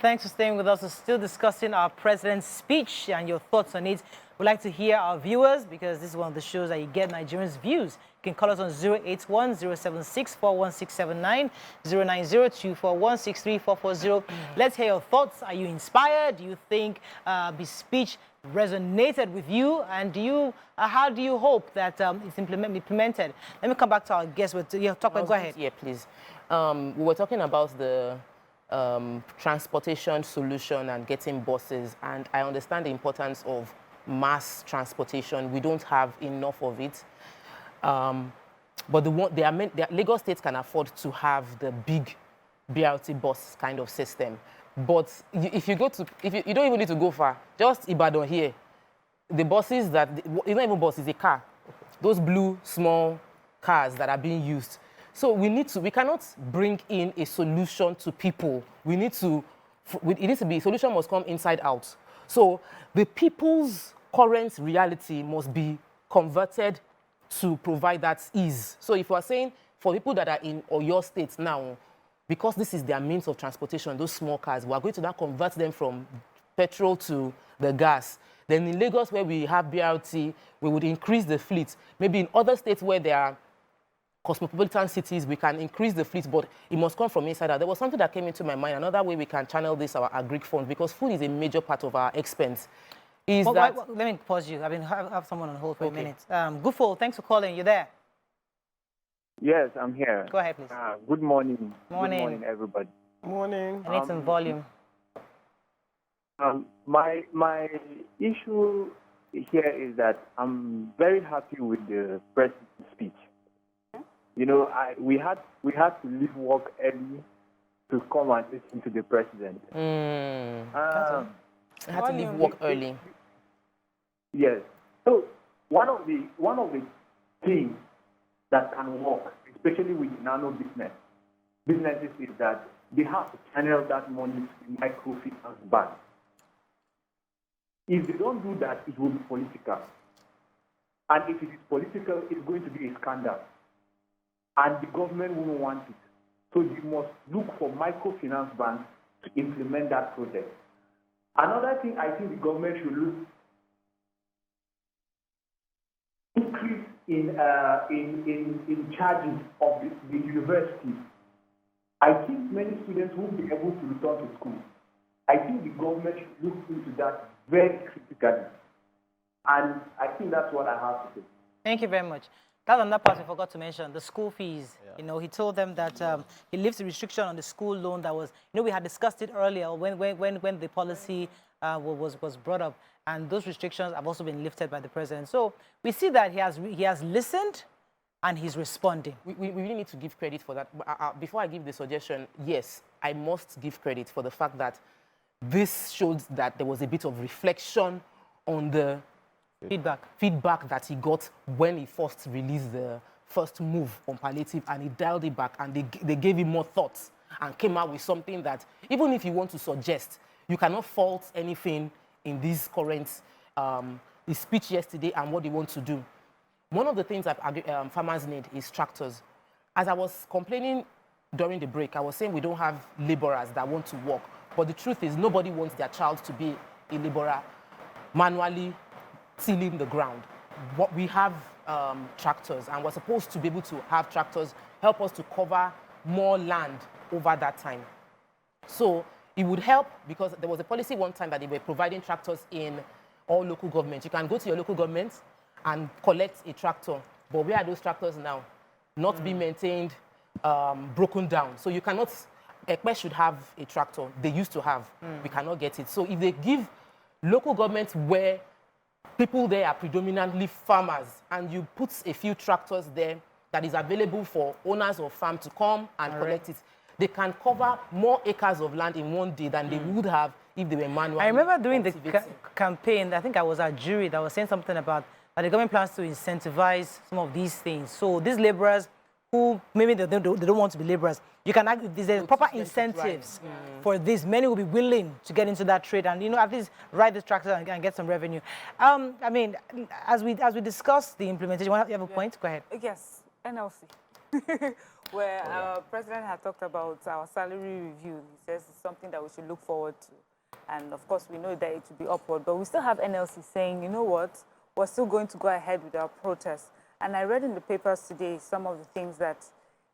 Thanks for staying with us. We're still discussing our president's speech and your thoughts on it. We'd like to hear our viewers because this is one of the shows that you get Nigerians' views. You can call us on 081-076-41679, 090-241-63440. Let's hear your thoughts. Are you inspired? Do you think the speech resonated with you? And how do you hope that it's implemented? Let me come back to our guest. Go ahead. Yeah, please. We were talking about the transportation solution and getting buses, and I understand the importance of mass transportation. We don't have enough of it, but Lagos State can afford to have the big BRT bus kind of system. But if you don't even need to go far, just Ibadan here, the buses it's not even bus, it's a car. Those blue small cars that are being used. So we cannot bring in a solution to people. It needs to be, solution must come inside out. So the people's current reality must be converted to provide that ease. So if we are saying for people that are in Oyo State now, because this is their means of transportation, those small cars, we are going to now convert them from petrol to the gas. Then in Lagos, where we have BRT, we would increase the fleet. Maybe in other states where there are cosmopolitan cities, we can increase the fleet, but it must come from inside out. There was something that came into my mind. Another way we can channel this, our agri fund, because food is a major part of our expense. Let me pause you. I have someone on hold for a minute. Gufo, thanks for calling. You there? Yes, I'm here. Go ahead, please. Good morning. Morning. Good morning, everybody. Morning. I need some volume. My issue here is that I'm very happy with the president's speech. You know, we had to leave work early to come and listen to the president. I had to leave work early. Yes. So one of the things that can work, especially with nano businesses, is that they have to channel that money to the microfinance bank. If they don't do that, it will be political. And if it is political, it's going to be a scandal. And the government won't want it. So you must look for microfinance banks to implement that project. Another thing I think the government should look increase in charges of the universities. I think many students won't be able to return to school. I think the government should look into that very critically. And I think that's what I have to say. Thank you very much. That's another part we forgot to mention, the school fees. Yeah. You know, he told them that he lifts the restriction on the school loan that was, you know, we had discussed it earlier when the policy was brought up, and those restrictions have also been lifted by the president. So we see that he has listened and he's responding. We really need to give credit for that. Before I give the suggestion, yes, I must give credit for the fact that this showed that there was a bit of reflection on the feedback that he got when he first released the first move on palliative, and he dialed it back, and they gave him more thoughts and came out with something that, even if you want to suggest, you cannot fault anything in this current his speech yesterday and what they want to do. One of the things that farmers need is tractors. As I was complaining during the break, I was saying we don't have laborers that want to work, but the truth is nobody wants their child to be a laborer manually tilling the ground. We have tractors, and we're supposed to be able to have tractors help us to cover more land over that time. So it would help, because there was a policy one time that they were providing tractors in all local governments. You can go to your local government and collect a tractor, but where are those tractors now? Not being maintained, broken down. So you cannot, Ekpe should have a tractor. They used to have. We cannot get it. So if they give local governments where people there are predominantly farmers, and you put a few tractors there that is available for owners of farm to come and collect it, they can cover more acres of land in one day than they would have if they were manually. I remember during the campaign, I think I was at jury that was saying something about that the government plans to incentivize some of these things. So these laborers who maybe they don't want to be laborers, you can there's proper incentives for this. Many will be willing to get into that trade and, you know, at least ride this tractor and get some revenue. I mean, as we discuss the implementation, you have a point? Go ahead. Yes, NLC. where our president had talked about our salary review. He says it's something that we should look forward to. And of course, we know that it will be upward, but we still have NLC saying, you know what, we're still going to go ahead with our protest. And I read in the papers today some of the things that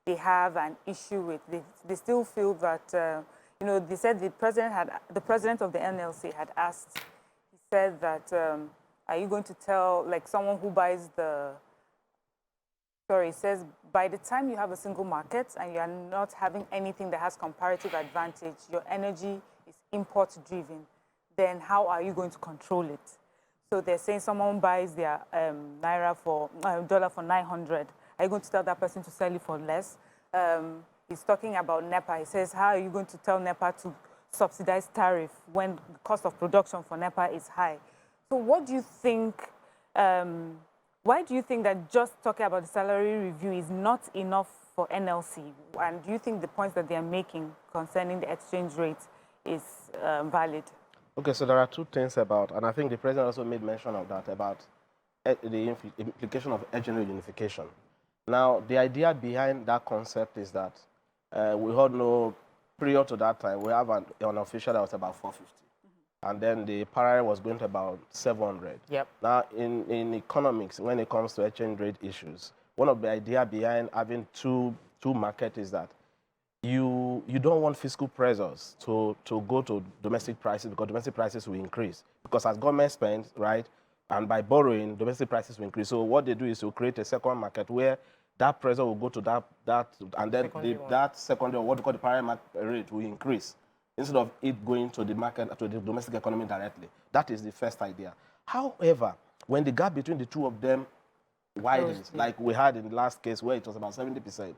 they have an issue with. They still feel that, you know, they said the president of the NLC had asked, he said that, are you going to tell, like someone who buys the, sorry, it says, by the time you have a single market and you are not having anything that has comparative advantage, your energy is import driven, then how are you going to control it? So they're saying someone buys their dollar for 900. Are you going to tell that person to sell it for less? He's talking about NEPA. He says, how are you going to tell NEPA to subsidize tariff when the cost of production for NEPA is high? So what do you think, why do you think that just talking about the salary review is not enough for NLC? And do you think the points that they are making concerning the exchange rate is valid? Okay, so there are two things about, and I think the president also made mention of that, about the implication of exchange rate unification. Now, the idea behind that concept is that we all know, prior to that time, we have an official that was about 450. And then the parallel was going to about 700. Yep. Now, in economics, when it comes to exchange rate issues, one of the idea behind having two markets is that you don't want fiscal pressures to go to domestic prices, because domestic prices will increase. Because as government spends, right, and by borrowing, domestic prices will increase. So what they do is to create a second market where that pressure will go to that and then that secondary, or what we call the parallel market rate, will increase, instead of it going to the market, to the domestic economy directly. That is the first idea. However, when the gap between the two of them widens, like we had in the last case where it was about 70%,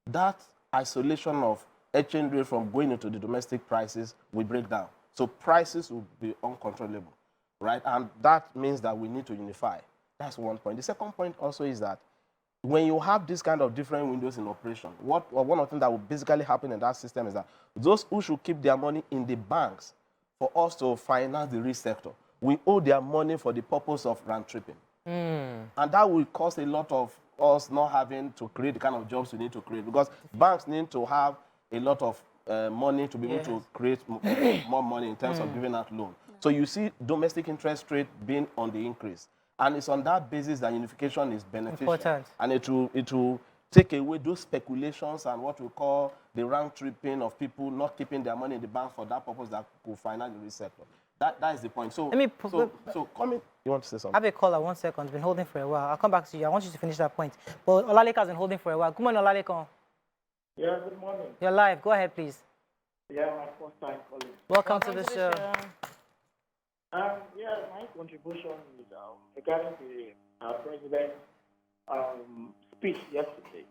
that isolation of exchange rate from going into the domestic prices will break down. So prices will be uncontrollable, right? And that means that we need to unify. That's one point. The second point also is that when you have this kind of different windows in operation, one of the things that will basically happen in that system is that those who should keep their money in the banks for us to finance the real sector, we owe their money for the purpose of round tripping. And that will cost a lot of us not having to create the kind of jobs we need to create, because banks need to have a lot of money to be able to create more money in terms of giving out loan. So you see domestic interest rate being on the increase. And it's on that basis that unification is beneficial. Important. And it will take away those speculations and what we call the round tripping of people not keeping their money in the bank for that purpose that could finance the real sector. That is the point. So, comment. You want to say something? I have a caller, 1 second. It's been holding for a while. I'll come back to you. I want you to finish that point. But Olaleka has been holding for a while. Good morning, Olaleka. Yeah, good morning. You're live. Go ahead, please. Yeah, my first time calling. Welcome to the show. Yeah, my contribution is regarding the president's speech yesterday.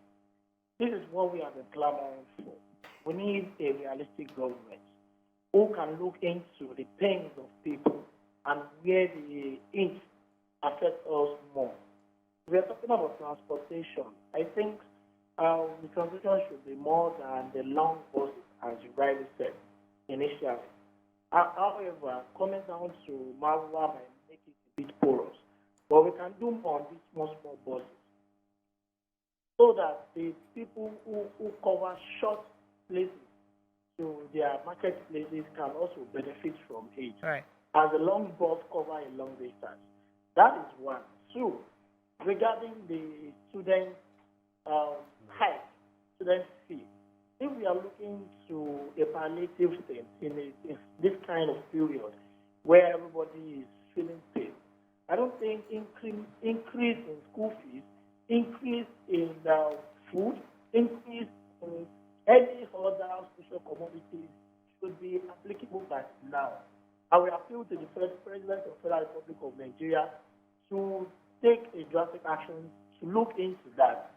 This is what we have been clamoring for. We need a realistic government who can look into the pains of people and where the it affects us more. We are talking about transportation. I think the transition should be more than the long buses, as you rightly said initially. However, coming down to Marwa might make it a bit porous, but we can do more on these small buses, so that the people who cover short places to their marketplaces can also benefit from it. Right. As a long bus cover a long distance. That is one. Two, regarding the student hike, student fee, if we are looking to a palliative thing in this kind of period where everybody is feeling pain, I don't think increase in school fees, increase in food, increase in any other social commodities should be applicable by now. I will appeal to the President of the Federal Republic of Nigeria to take a drastic action to look into that,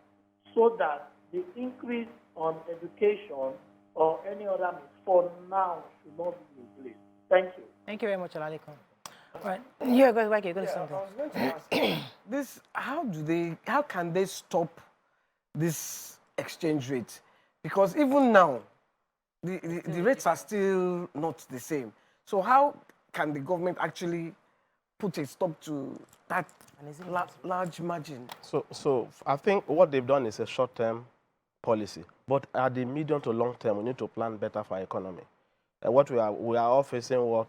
so that the increase on education or any other means for now should not be in place. Thank you. Thank you very much, Olaleko. All right. Yeah, go ahead. You're going to say something. I was going to ask this: how can they stop this exchange rate? Because even now, the rates are still not the same. So how can the government actually put a stop to that large margin? So I think what they've done is a short-term policy. But at the medium to long term, we need to plan better for our economy. What we are all facing what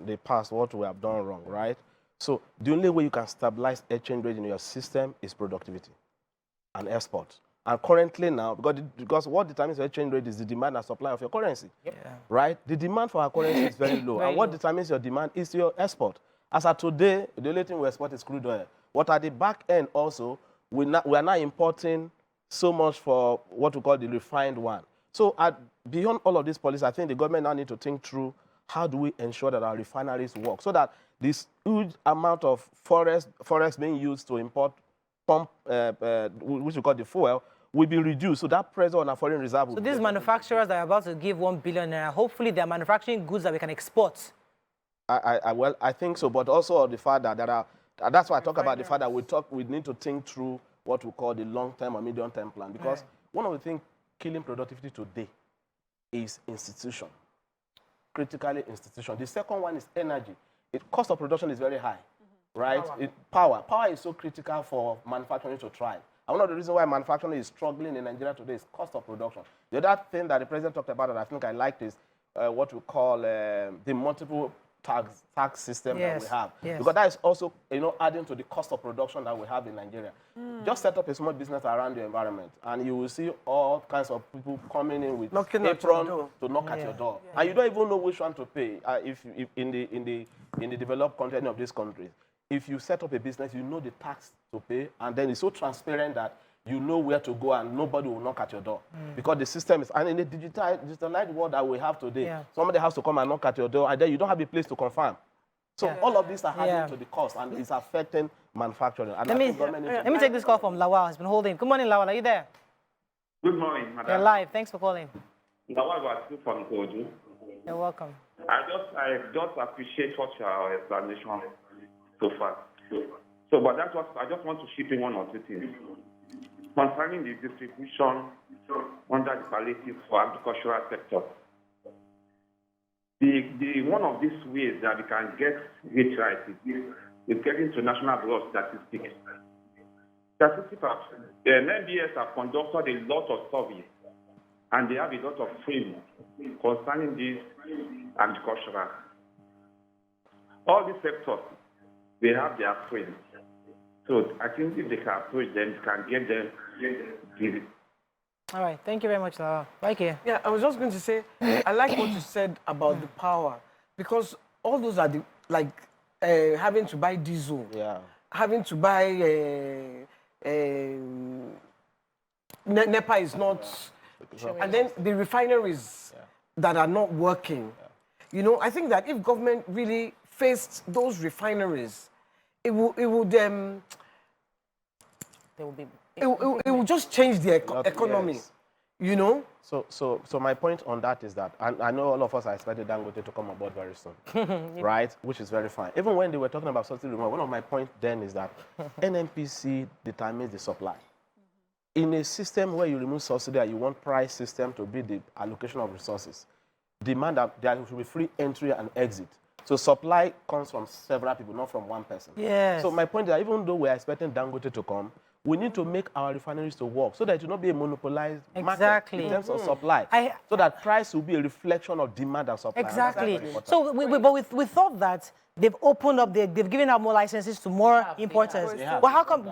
the past, what we have done wrong, right? So the only way you can stabilize exchange rate in your system is productivity and export. And currently now, because what determines your exchange rate is the demand and supply of your currency, right? The demand for our currency is very low. And what determines your demand is your export. As of today, the only thing we export is crude oil. But at the back end also, we are now importing so much for what we call the refined one. So beyond all of these policies, I think the government now need to think through how do we ensure that our refineries work so that this huge amount of forex being used to import which we call the fuel, will be reduced. So that pressure on our foreign reserve. So these manufacturers that are about to give 1 billion naira, hopefully they're manufacturing goods that we can export. Well, I think so, but also the fact that there are, that's why I talk about the fact that we need to think through what we call the long-term or medium-term plan, because one of the things killing productivity today is institution, critically institution. The second one is energy. The cost of production is very high, right? Power is so critical for manufacturing to thrive. And one of the reasons why manufacturing is struggling in Nigeria today is cost of production. The other thing that the president talked about that I think I liked is what we call the multiple tax system that we have. Because that is also, adding to the cost of production that we have in Nigeria. Just set up a small business around your environment, and you will see all kinds of people coming in with apron to knock at your door. And you don't even know which one to pay if in the developed country, any of these countries. If you set up a business, you know the tax to pay, and then it's so transparent that you know where to go and nobody will knock at your door. Because the system is, and in the digitalized world that we have today, somebody has to come and knock at your door, and then you don't have a place to confirm. So all of these are adding to the cost, and it's affecting manufacturing. And let me take this call from Lawal. He's been holding. Good morning, Lawal. Are you there? Good morning, madam. You're live. Thanks for calling. Lawal was from Koju. You're welcome. I just appreciate what your explanation so far. So, but I just want to chip in one or two things. Concerning the distribution under the palliatives for agricultural sector, the one of these ways that we can get it right is getting to national broad statistics. The NBS have conducted a lot of surveys, and they have a lot of frames concerning this agricultural. All these sectors, they have their frames. So I think if they can approach them, they can get them. All right. Thank you very much, Lawal. Right here. Yeah, I was just going to say, I like what you said about the power, because all those are having to buy diesel, having to buy NEPA is not, and then the refineries that are not working. I think that if government really faced those refineries, it would just change the economy, So my point on that is that, and I know all of us are expecting Dangote to come aboard very soon, right? Which is very fine. Even when they were talking about subsidy removal, one of my points then is that NNPC determines the supply. In a system where you remove subsidy and you want price system to be the allocation of resources, demand that there should be free entry and exit. So supply comes from several people, not from one person. Yes. So my point is that even though we're expecting Dangote to come, we need to make our refineries to work so that it will not be a monopolized market in terms of supply. So that price will be a reflection of demand and supply. Exactly. So we thought that they've opened up, they've given out more licenses to more importers. Well, how come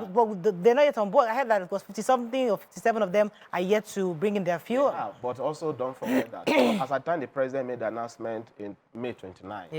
they're not yet on board? I heard that it was 50-something or 57 of them are yet to bring in their fuel. Yeah, but also don't forget that as at the time the president made the announcement in May 29,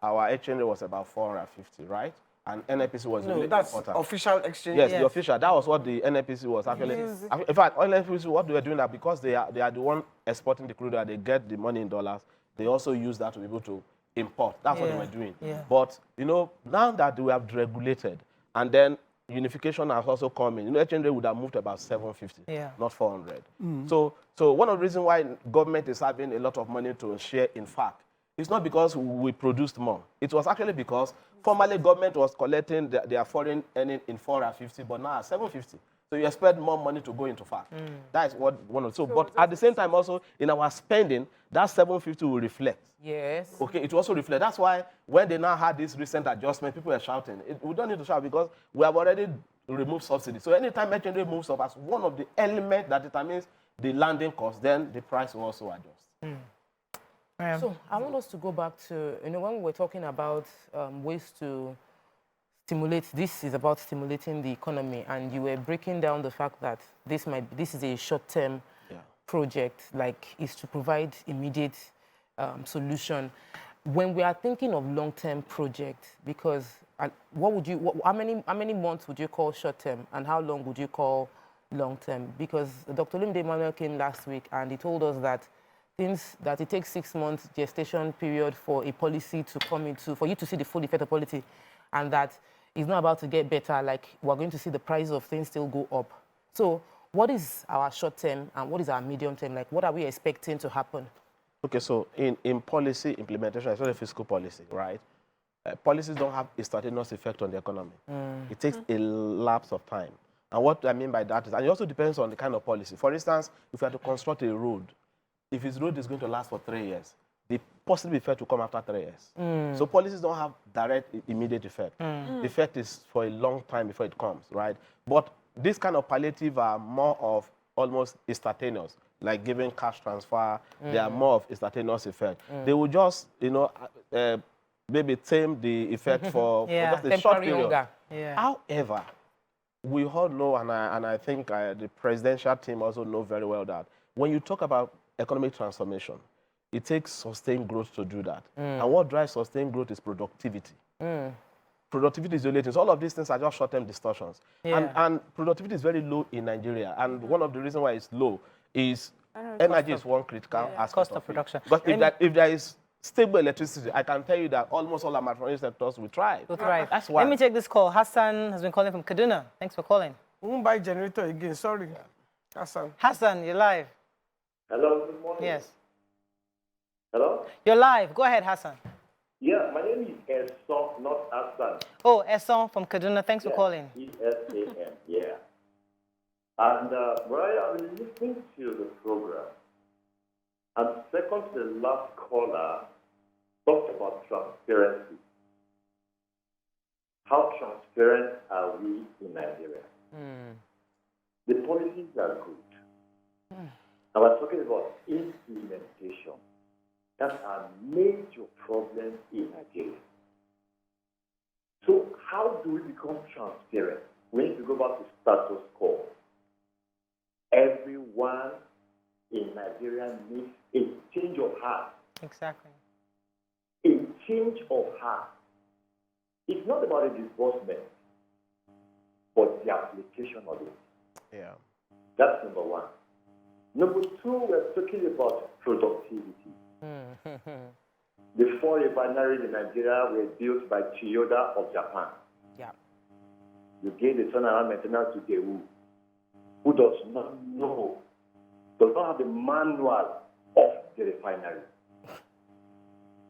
our exchange rate was about 450, right? And NNPC was really that's important. Official exchange. Yes, the official. That was what the NNPC was actually. In fact, NNPC, what they were doing that because they are the one exporting the crude oil, they get the money in dollars. They also use that to be able to import. That's what they were doing. But now that we have regulated, and then unification has also come in, exchange rate would have moved to about 750, not 400. So one of the reasons why government is having a lot of money to share, in fact, it's not because we produced more. It was actually because formerly government was collecting their foreign earning in 450, but now at 750. So you expect more money to go into fact. That is what one of. So, but at the same time, also in our spending, that 750 will reflect. Yes. Okay, it will also reflect. That's why when they now had this recent adjustment, people are shouting. We don't need to shout because we have already removed subsidy. So anytime exchange rate moves up as one of the elements that determines the landing cost, then the price will also adjust. So I want us to go back to, when we were talking about ways to stimulate, this is about stimulating the economy, and you were breaking down the fact that this is a short-term project, like is to provide immediate solution. When we are thinking of long-term projects, because how many months would you call short-term, and how long would you call long-term? Because Dr. Limde Emmanuel came last week and he told us that it takes 6 months gestation period for a policy to come into, for you to see the full effect of policy, and that it's not about to get better, like we're going to see the price of things still go up. So what is our short term and what is our medium term? Like, what are we expecting to happen? Okay, so in policy implementation, especially fiscal policy, right? Policies don't have a instantaneous effect on the economy. It takes a lapse of time. And what I mean by that is, and it also depends on the kind of policy. For instance, if you have to construct a road, if this road is going to last for 3 years, the positive effect will come after 3 years. So policies don't have direct, immediate effect. The effect is for a long time before it comes, right? But this kind of palliative are more of almost instantaneous, like giving cash transfer. They are more of instantaneous effect. They will just, maybe tame the effect for just a short period. However, we all know, and I think the presidential team also know very well that when you talk about economic transformation, it takes sustained growth to do that. And what drives sustained growth is productivity. Productivity is the only thing. So all of these things are just short-term distortions. And productivity is very low in Nigeria. And one of the reasons why it's low is energy is one critical aspect cost of production. Because if there is stable electricity, I can tell you that almost all our manufacturing sectors will thrive. That's why. Let me take this call. Hassan has been calling from Kaduna. Thanks for calling. We won't buy generator again, sorry. Hassan. Hassan, you're live. Hello, good morning. Yes. Hello? You're live. Go ahead, Hassan. Yeah, my name is Esson, not Hassan. Oh, Esson from Kaduna. Thanks for calling. E-S-A-N, yeah. And Morayo, I've been listening to the program. And second to the last caller talked about transparency. How transparent are we in Nigeria? The policies are good. And we're talking about implementation. That's a major problem in Nigeria. So how do we become transparent? We need to go back to status quo. Everyone in Nigeria needs a change of heart. Exactly. A change of heart. It's not about the disbursement, but the application of it. Yeah. That's number one. Number two, we're talking about productivity. The 4 refineries in Nigeria were built by Toyota of Japan. Yeah. You gave the turnaround maintenance to Daewoo, who does not know, does not have the manual of the refinery.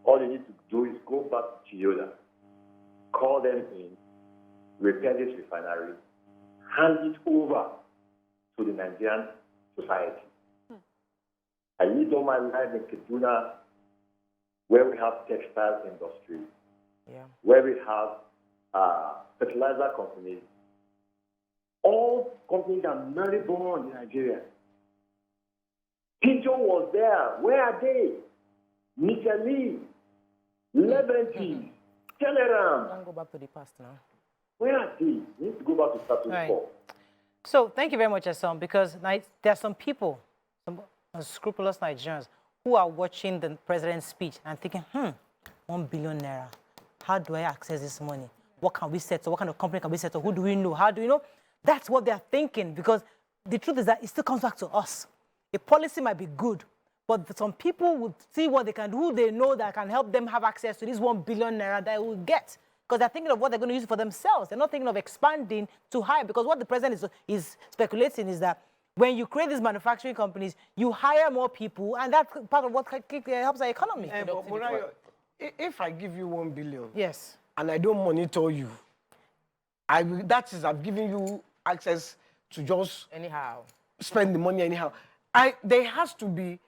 All you need to do is go back to Toyota, call them in, repair this refinery, hand it over to the Nigerian society. I lived all my life in Kaduna, where we have textile industry, where we have fertilizer companies. All companies are married-born in Nigeria. Pigeon was there. Where are they? Michelin, Leventis, Telegram. Don't go back to the past now. Where are they? We need to go back to status quo. So thank you very much, Esson, because there are some people, some unscrupulous Nigerians, who are watching the president's speech and thinking, 1 billion naira. How do I access this money? What can we settle? What kind of company can we settle? Who do we know? How do you know? That's what they're thinking, because the truth is that it still comes back to us. The policy might be good, but some people would see what they can do, who they know that can help them have access to this 1 billion naira that they will get. Because they're thinking of what they're going to use it for themselves. They're not thinking of expanding too high. Because what the president is speculating is that when you create these manufacturing companies, you hire more people, and that's part of what helps our economy. But Morayo, if I give you 1 billion, yes, and I don't monitor you, I've given you access to just anyhow spend the money anyhow. There has to be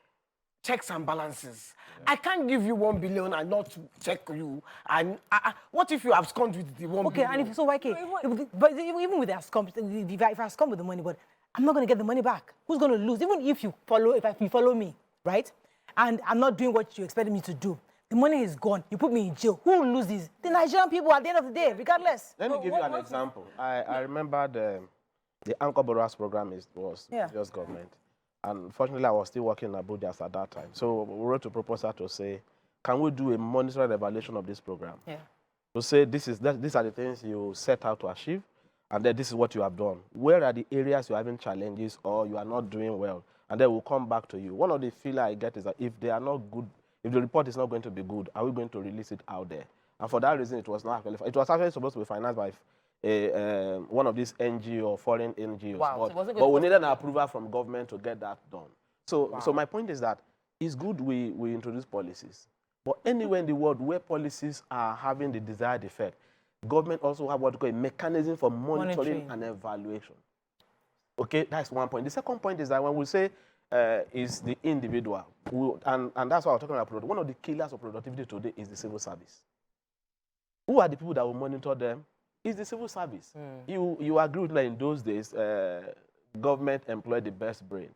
checks and balances. I can't give you 1 billion and not check you. And what if you abscond with the 1 billion? Okay, and so why can't? But even with the abscond, if I abscond with the money, but I'm not going to get the money back. Who's going to lose? Even if you follow me, right? And I'm not doing what you expected me to do. The money is gone. You put me in jail. Who loses? The Nigerian people at the end of the day, regardless. Let me give you an example. I remember the Anchor Borrowers program was just government. And fortunately, I was still working in Abuja at that time. So we wrote a proposal to say, can we do a monitoring evaluation of this program? Yeah. To say these are the things you set out to achieve, and then this is what you have done. Where are the areas you're having challenges or you are not doing well? And then we'll come back to you. One of the feelings I get is that if they are not good, if the report is not going to be good, are we going to release it out there? And for that reason, it was not actually, it was actually supposed to be financed by one of these NGO or foreign NGOs. Wow. But we needed an approval from government to get that done. So my point is that it's good we introduce policies. But anywhere in the world where policies are having the desired effect, government also have what we call a mechanism for monitoring and evaluation. Okay, that's one point. The second point is that when we say is the individual, and that's why we're talking about one of the killers of productivity today is the civil service. Who are the people that will monitor them? It's the civil service. You agree with me that in those days, government employed the best brain.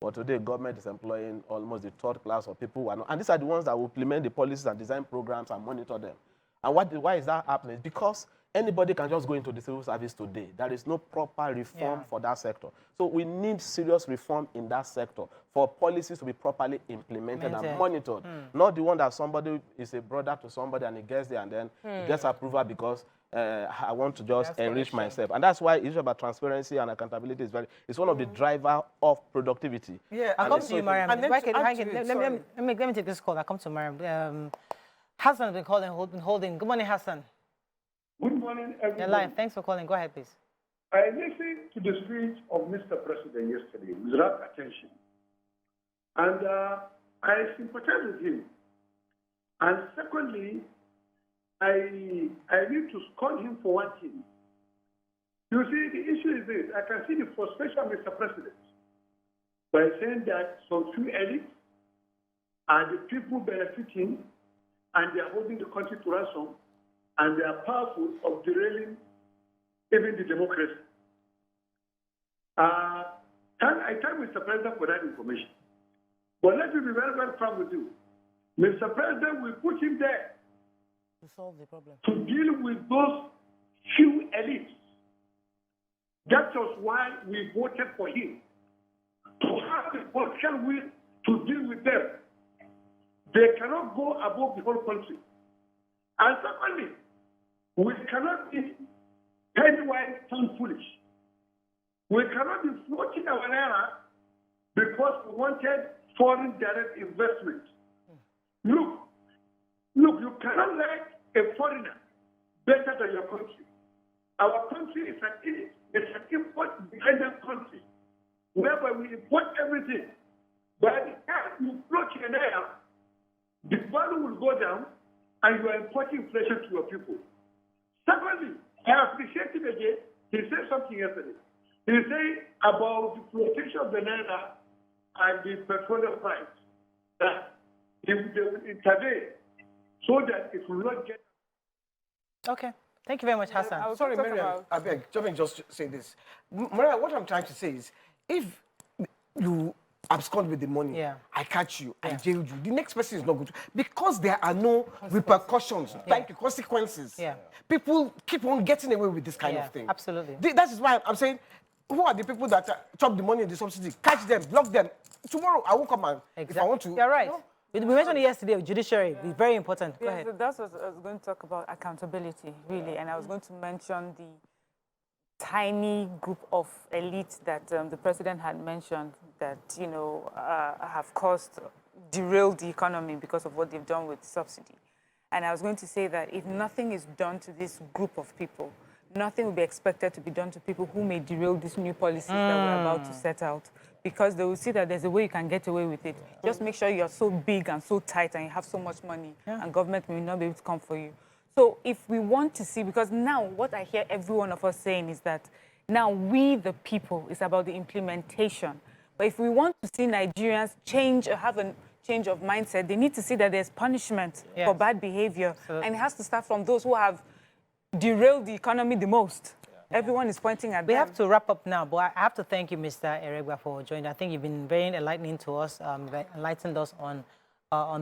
But today, government is employing almost the third class of people. And these are the ones that will implement the policies and design programs and monitor them. And why is that happening? Because anybody can just go into the civil service today. There is no proper reform for that sector. So we need serious reform in that sector for policies to be properly implemented and monitored. Not the one that somebody is a brother to somebody and he gets there and then he gets approval because I want to just enrich myself. And that's why the issue about transparency and accountability is one of the drivers of productivity. Yeah, I'll come to you, Mariam. Let me take this call. I'll come to Mariam. Hassan has been holding. Good morning, Hassan. Good morning, everyone. You're live. Thanks for calling. Go ahead, please. I listened to the speech of Mr. President yesterday with rapt attention. And I sympathize with him. And secondly, I need to scorn him for one thing. You see, the issue is this. I can see the frustration of Mr. President by saying that some few elites are the people benefiting and they are holding the country to ransom and they are powerful of derailing even the democracy. I thank Mr. President for that information. But let me be very, very frank with you. Mr. President, we put him there to solve the problem, to deal with those few elites. That was why we voted for him, to have the political will to deal with them. They cannot go above the whole country. And secondly, we cannot be penny-wise and foolish. We cannot be floating our naira because we wanted foreign direct investment. Look, you cannot like a foreigner better than your country. Our country is an import-dependent country, whereby we import everything. By the time you float your naira, the value will go down and you are importing inflation to your people. Secondly, I appreciate him again. He said something yesterday. He said about the flotation of the naira and the petroleum price, that they will intervene so that it will not get. Okay. Thank you very much, Hassan. Sorry, Mariam, I beg, let me just say this. Mariam, what I'm trying to say is, if you abscond with the money, I catch you, I jail you, the next person is not good. Because there are no repercussions, consequences. People keep on getting away with this kind of thing. Absolutely. That is why I'm saying, who are the people that chop the money in the subsidy? Catch them, block them. Tomorrow, I will come and if I want to. You're right. You know, we mentioned it yesterday, judiciary, it's very important. Go ahead. So that's what I was going to talk about, accountability, really. And I was going to mention the tiny group of elites that the president had mentioned that, you know, have derailed the economy because of what they've done with subsidy. And I was going to say that if nothing is done to this group of people, nothing will be expected to be done to people who may derail these new policies that we're about to set out, because they will see that there's a way you can get away with it. Just make sure you're so big and so tight and you have so much money and government may not be able to come for you. So if we want to see, because now what I hear every one of us saying is that now we, the people, is about the implementation. But if we want to see Nigerians change or have a change of mindset, they need to see that there's punishment for bad behavior. And it has to start from those who have derailed the economy the most. Everyone is pointing at We them. have to wrap up now, but I have to thank you, Mr. Eregba, for joining. I think you've been very enlightening to us, enlightened us on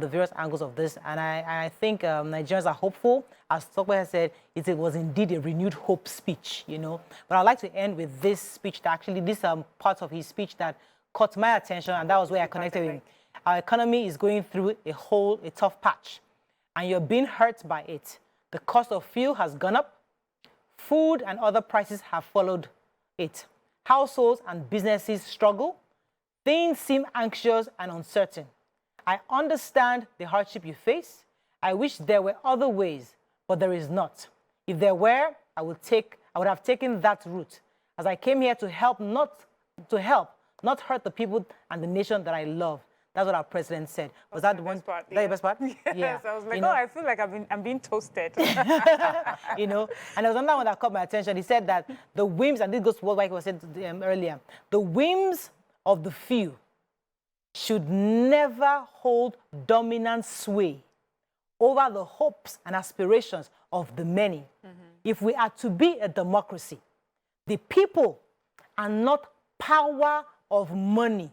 the various angles of this. And I think Nigerians are hopeful. As Tokwe has said, it was indeed a renewed hope speech, you know. But I'd like to end with this speech, that actually this part of his speech that caught my attention, and that was where I connected with him. Our economy is going through a tough patch, and you're being hurt by it. The cost of fuel has gone up. Food and other prices have followed it. Households and businesses struggle. Things seem anxious and uncertain. I understand the hardship you face. I wish there were other ways, but there is not. If there were, I would have taken that route, as I came here to help, not hurt the people and the nation that I love. That's what our president said. Was that the one? Part, Is that your best part? Yes, Yeah. I was like, You know, I feel like I'm being toasted. you know, and there was another one that caught my attention. He said that the whims, and this goes to what Mike was saying earlier, the whims of the few should never hold dominant sway over the hopes and aspirations of the many. If we are to be a democracy, the people and not power of money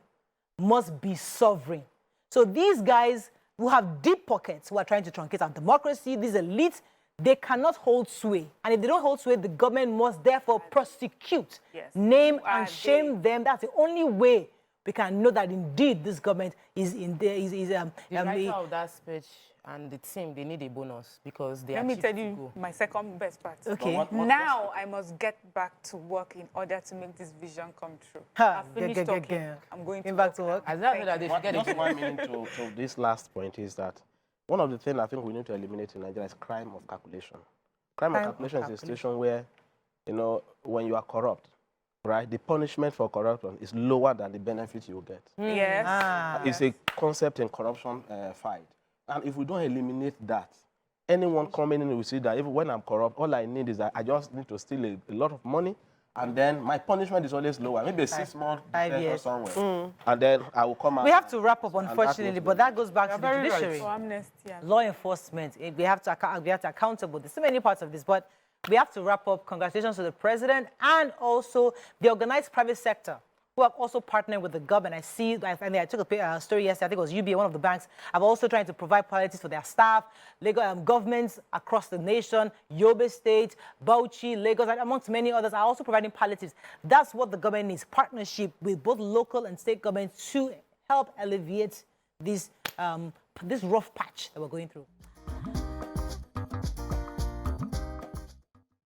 must be sovereign. So these guys who have deep pockets, who are trying to truncate our democracy, these elites, they cannot hold sway. And if they don't hold sway, the government must therefore prosecute, name and shame them. That's the only way we can know that indeed this government is in there. The writer of that speech and the team, they need a bonus because they Let me achieved tell to you go. my second best part. Okay. Now I must get back to work in order to make this vision come true. Ha, I've finished talking. I'm going Get back to now. work. As that that they should get Just a 1 minute to this last point is that one of the things I think we need to eliminate in Nigeria is crime of calculation. Crime of calculation is a situation where, you know, when you are corrupt, right, the punishment for corruption is lower than the benefit you get. Yes. It's a concept in corruption fight. And if we don't eliminate that, anyone coming in will see that even when I'm corrupt, all I need is that I just need to steal a lot of money, and then my punishment is always lower. Maybe 6 months 5 years. somewhere. And then I will come out. We have to wrap up, And unfortunately, that but that goes back to the very right. judiciary. For amnesty. And Law enforcement, we have to accountable. There's so many parts of this, but we have to wrap up. Congratulations to the president and also the organized private sector who have also partnered with the government. I took a story yesterday, I think it was UBA, one of the banks, have also trying to provide palliatives for their staff, governments across the nation, Yobe State, Bauchi, Lagos, and amongst many others are also providing palliatives. That's what the government needs, partnership with both local and state governments to help alleviate this rough patch that we're going through.